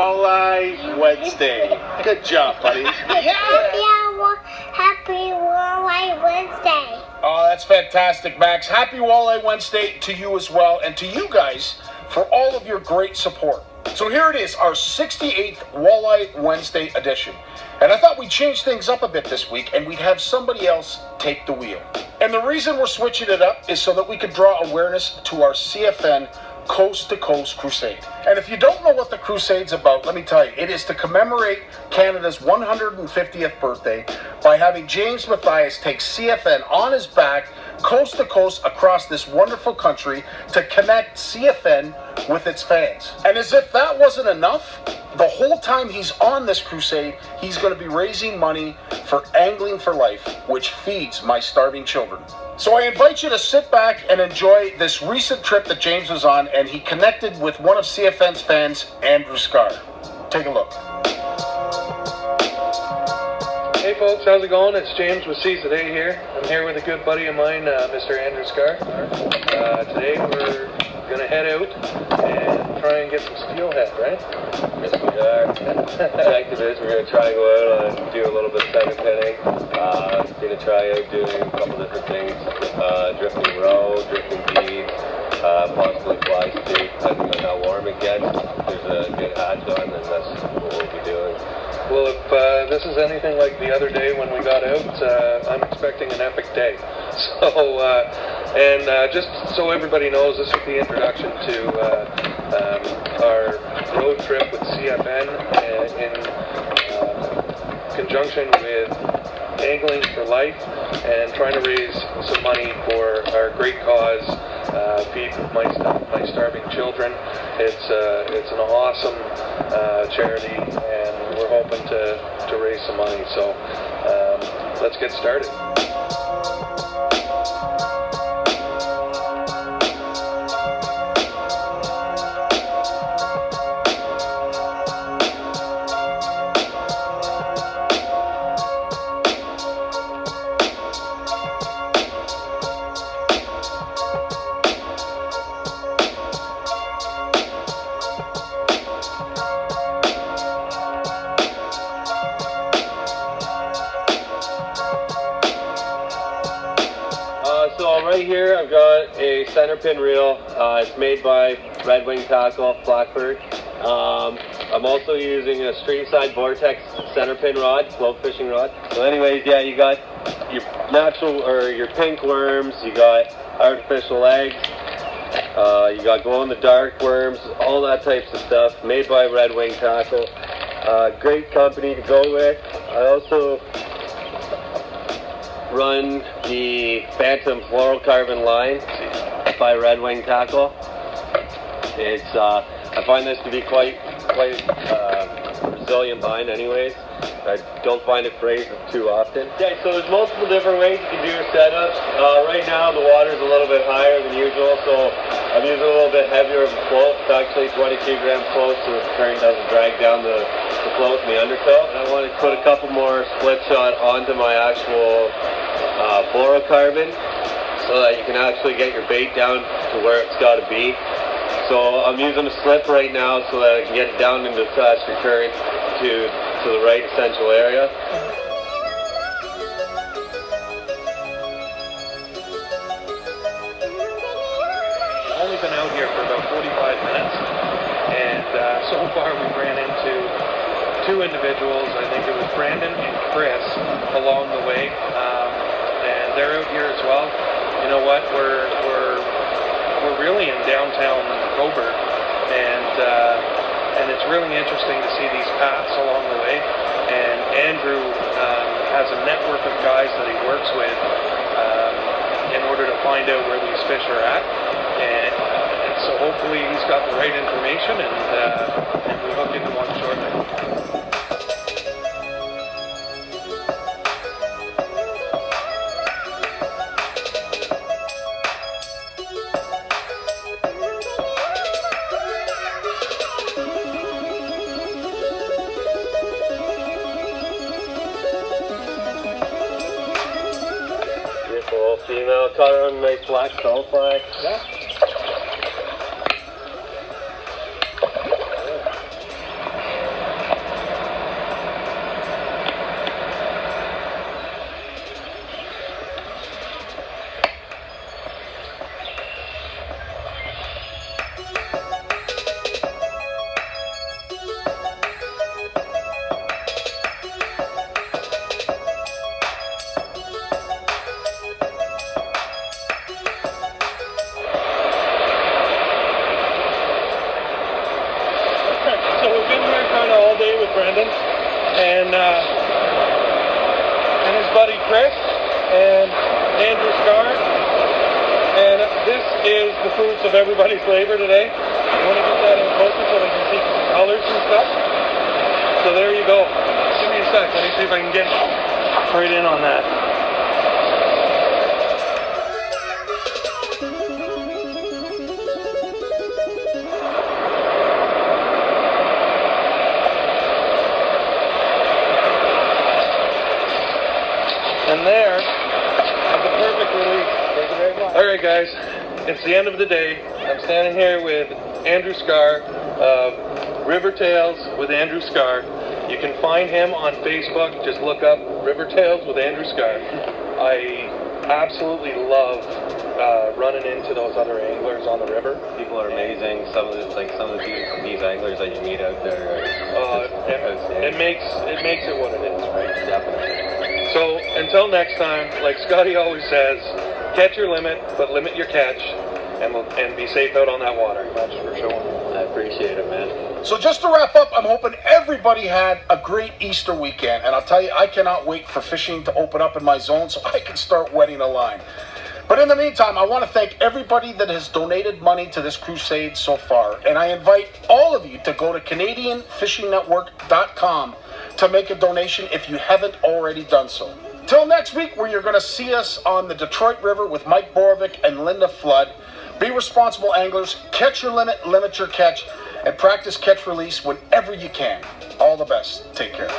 Walleye Wednesday. Good job, buddy. Happy Walleye Wednesday. Oh, that's fantastic, Max. Happy Walleye Wednesday to you as well, and to you guys for all of your great support. So here it is, our 68th Walleye Wednesday edition. And I thought we'd change things up a bit this week and we'd have somebody else take the wheel. And the reason we're switching it up is so that we could draw awareness to our CFN Coast to Coast Crusade. And if you don't know what the Crusade's about, let me tell you, it is to commemorate Canada's 150th birthday by having James Mathias take CFN on his back, coast to coast across this wonderful country to connect CFN with its fans. And as if that wasn't enough, the whole time he's on this crusade, he's going to be raising money for Angling for Life, which feeds my starving children. So I invite you to sit back and enjoy this recent trip that James was on, and he connected with one of CFN's fans, Andrew Scarr. Take a look. Hey folks, how's it going? It's James with Seize the Day here. I'm here with a good buddy of mine, Mr. Andrew Scarr. Today we're going to head out and try and get some steelhead, right? Yes, we are. The objective is we're going to try and go out and do a little bit of center pinning. Going to try out doing a couple different things, drifting roe, drifting beads, possibly fly steak, depending on how warm it gets. There's a good hatch on, and that's what we'll be doing. Well, if this is anything like the other day when we got out, I'm expecting an epic day. So, just so everybody knows, this is the introduction to our road trip with CFN in conjunction with Angling for Life and trying to raise some money for our great cause, Feed My Starving Children. It's an awesome charity, and we're hoping to raise some money. So let's get started. So right here I've got a center pin reel. It's made by Red Wing Tackle, Blackbird. I'm also using a Streamside Vortex center pin rod, float fishing rod. So anyways, yeah, you got your natural or your pink worms, you got artificial eggs, you got glow in the dark worms, all that types of stuff, made by Red Wing Tackle. Great company to go with. I also run the Phantom fluorocarbon line by Red Wing Tackle. It's I find this to be quite resilient line anyways. I don't find it frayed too often. Yeah, so there's multiple different ways you can do your setups. Right now the water's a little bit higher than usual, so I'm using a little bit heavier of a float. It's actually 22-gram float, so the current doesn't drag down the float in the undertow. And I want to put a couple more split shot onto my actual fluorocarbon so that you can actually get your bait down to where it's got to be. So I'm using a slip right now so that I can get it down into the faster current to the right essential area. I've only been out here for about 45 minutes, and so far we've ran into two individuals. I think it was Brandon and Chris along the way, and they're out here as well. You know what? We're really in downtown Coburg, and it's really interesting to see these paths along the way. And Andrew has a network of guys that he works with in order to find out where these fish are at. And so hopefully he's got the right information, and we hook into one shortly. Female, caught her on a nice black sulfide. Yeah. Chris and Andrew Scarr. And this is the fruits of everybody's labor today. You want to get that in closer so they can see the colors and stuff? So there you go. Give me a sec. Let me see if I can get right in on that. And there is the perfect release. Thank you very much. All right, guys. It's the end of the day. I'm standing here with Andrew Scarr of River Tales with Andrew Scarr. You can find him on Facebook. Just look up River Tales with Andrew Scarr. I absolutely love running into those other anglers on the river. People are amazing. Some of these anglers that you meet out there. It makes it what it is, right? Definitely. So until next time, like Scotty always says, catch your limit, but limit your catch, and be safe out on that water. That's for sure. I appreciate it, man. So just to wrap up, I'm hoping everybody had a great Easter weekend. And I'll tell you, I cannot wait for fishing to open up in my zone so I can start wetting a line. But in the meantime, I want to thank everybody that has donated money to this crusade so far. And I invite all of you to go to CanadianFishingNetwork.com to make a donation if you haven't already done so. Till next week, where you're going to see us on the Detroit River with Mike Borovic and Linda Flood. Be responsible anglers, catch your limit, limit your catch, and practice catch release whenever you can. All the best. Take care.